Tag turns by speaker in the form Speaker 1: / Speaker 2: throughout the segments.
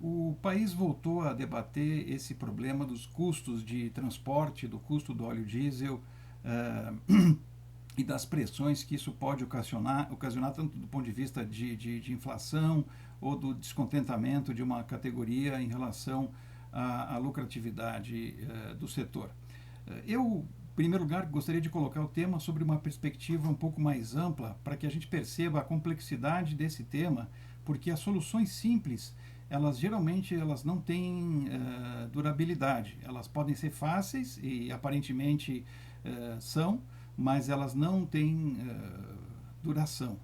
Speaker 1: O país voltou a debater esse problema dos custos de transporte, do custo do óleo diesel e das pressões que isso pode ocasionar tanto do ponto de vista de inflação ou do descontentamento de uma categoria em relação à lucratividade do setor. Eu, em primeiro lugar, gostaria de colocar o tema sobre uma perspectiva um pouco mais ampla para que a gente perceba a complexidade desse tema, porque as soluções simples elas geralmente elas não têm durabilidade. Elas podem ser fáceis e aparentemente são, mas elas não têm duração.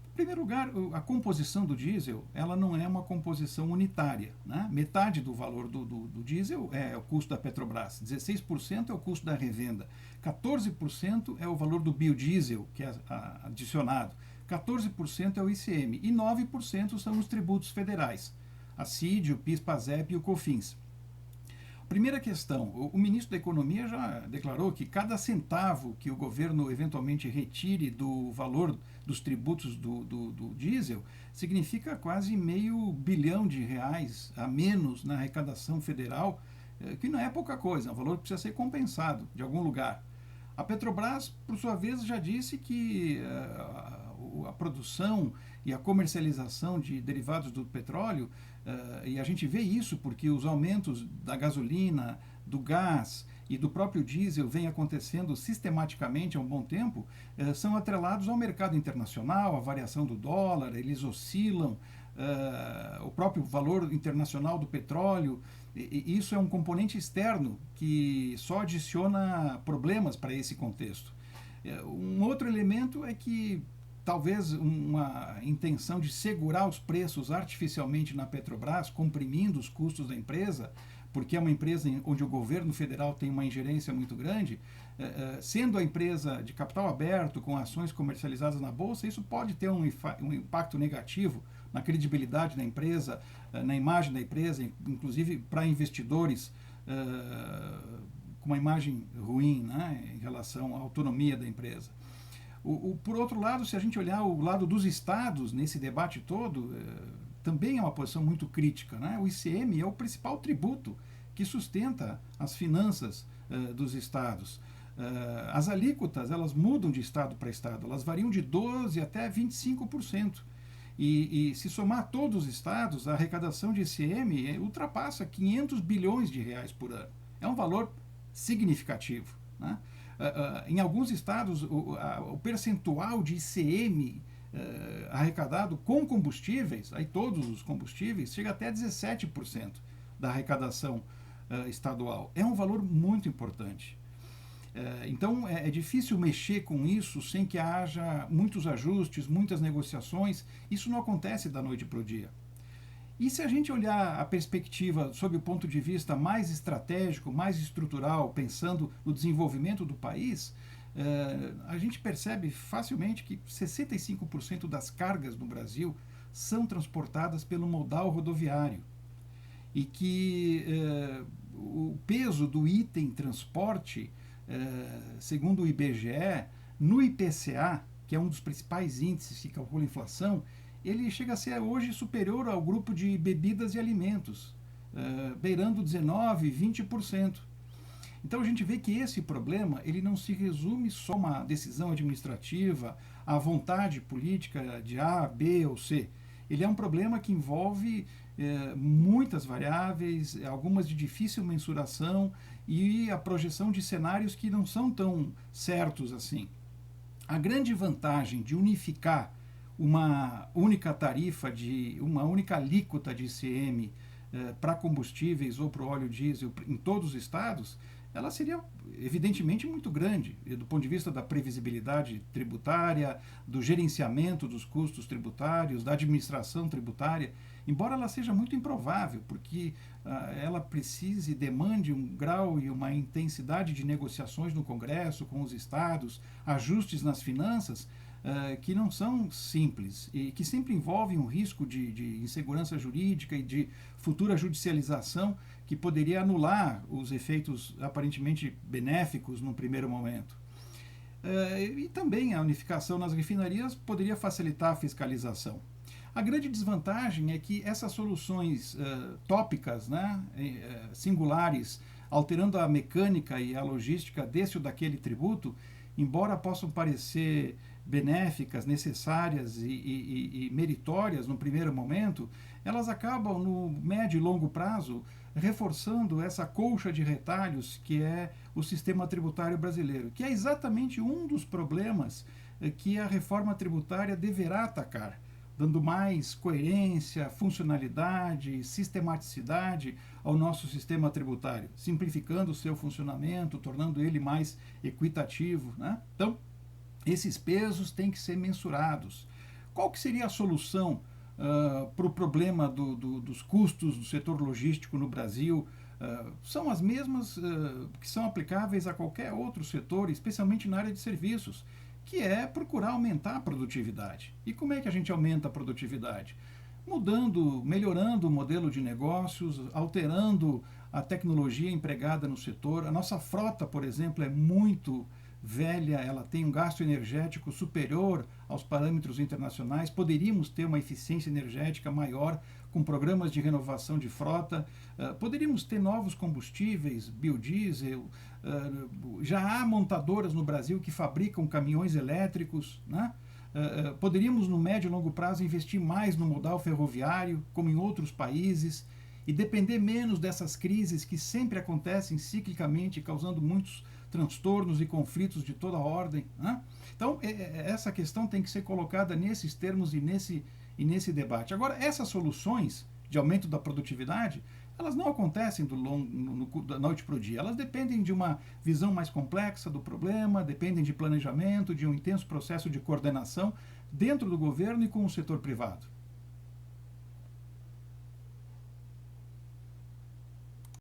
Speaker 1: Em primeiro lugar, a composição do diesel ela não é uma composição unitária. Né? Metade do valor do diesel é o custo da Petrobras, 16% é o custo da revenda, 14% é o valor do biodiesel, que é adicionado, 14% é o ICM e 9% são os tributos federais, a CID, o PIS, PASEP e o COFINS. Primeira questão, o ministro da Economia já declarou que cada centavo que o governo eventualmente retire do valor dos tributos do diesel significa quase R$500 bilhão a menos na arrecadação federal, que não é pouca coisa, é um valor que precisa ser compensado de algum lugar. A Petrobras, por sua vez, já disse que a produção e a comercialização de derivados do petróleo, e a gente vê isso porque os aumentos da gasolina, do gás e do próprio diesel vêm acontecendo sistematicamente há um bom tempo, são atrelados ao mercado internacional, à variação do dólar, eles oscilam, o próprio valor internacional do petróleo. E isso é um componente externo que só adiciona problemas para esse contexto. Um outro elemento é que talvez uma intenção de segurar os preços artificialmente na Petrobras, comprimindo os custos da empresa, porque é uma empresa onde o governo federal tem uma ingerência muito grande, sendo a empresa de capital aberto, com ações comercializadas na Bolsa, isso pode ter um impacto negativo na credibilidade da empresa, na imagem da empresa, inclusive para investidores com uma imagem ruim, né, em relação à autonomia da empresa. Por outro lado, se a gente olhar o lado dos estados nesse debate todo, também é uma posição muito crítica. Né? O ICM é o principal tributo que sustenta as finanças dos estados. As alíquotas elas mudam de estado para estado, elas variam de 12% até 25%. E se somar todos os estados, a arrecadação de ICM ultrapassa R$500 bilhões por ano. É um valor significativo. Né? Em alguns estados, o percentual de ICM arrecadado com combustíveis, aí todos os combustíveis, chega até 17% da arrecadação estadual. É um valor muito importante. Então, é difícil mexer com isso sem que haja muitos ajustes, muitas negociações. Isso não acontece da noite para o dia. E se a gente olhar a perspectiva sob o ponto de vista mais estratégico, mais estrutural, pensando no desenvolvimento do país, a gente percebe facilmente que 65% das cargas no Brasil são transportadas pelo modal rodoviário. E que o peso do item transporte, segundo o IBGE, no IPCA, que é um dos principais índices que calcula a inflação, ele chega a ser hoje superior ao grupo de bebidas e alimentos, beirando 19%, 20%. Então a gente vê que esse problema ele não se resume só a uma decisão administrativa, à vontade política de A, B ou C. Ele é um problema que envolve muitas variáveis, algumas de difícil mensuração e a projeção de cenários que não são tão certos assim. A grande vantagem de unificar uma única tarifa, uma única alíquota de ICM para combustíveis ou para o óleo diesel em todos os estados, ela seria evidentemente muito grande, do ponto de vista da previsibilidade tributária, do gerenciamento dos custos tributários, da administração tributária, embora ela seja muito improvável, porque ela precise e demande um grau e uma intensidade de negociações no Congresso, com os estados, ajustes nas finanças, que não são simples e que sempre envolvem um risco de insegurança jurídica e de futura judicialização que poderia anular os efeitos aparentemente benéficos num primeiro momento. E também a unificação nas refinarias poderia facilitar a fiscalização. A grande desvantagem é que essas soluções tópicas, né, singulares, alterando a mecânica e a logística desse ou daquele tributo, embora possam parecer benéficas, necessárias e meritórias no primeiro momento, elas acabam no médio e longo prazo reforçando essa colcha de retalhos que é o sistema tributário brasileiro, que é exatamente um dos problemas que a reforma tributária deverá atacar, dando mais coerência, funcionalidade, sistematicidade ao nosso sistema tributário, simplificando o seu funcionamento, tornando ele mais equitativo, né? Então, esses pesos têm que ser mensurados. Qual que seria a solução para o problema dos custos do setor logístico no Brasil? São as mesmas que são aplicáveis a qualquer outro setor, especialmente na área de serviços, que é procurar aumentar a produtividade. E como é que a gente aumenta a produtividade? Mudando, melhorando o modelo de negócios, alterando a tecnologia empregada no setor. A nossa frota, por exemplo, é muito velha, ela tem um gasto energético superior aos parâmetros internacionais. Poderíamos ter uma eficiência energética maior com programas de renovação de frota. Poderíamos ter novos combustíveis, biodiesel. Já há montadoras no Brasil que fabricam caminhões elétricos, né? Poderíamos, no médio e longo prazo, investir mais no modal ferroviário, como em outros países, e depender menos dessas crises que sempre acontecem ciclicamente, causando muitos transtornos e conflitos de toda ordem, né? Então, essa questão tem que ser colocada nesses termos e nesse debate. Agora, essas soluções de aumento da produtividade, elas não acontecem da noite para o dia. Elas dependem de uma visão mais complexa do problema, dependem de planejamento, de um intenso processo de coordenação dentro do governo e com o setor privado.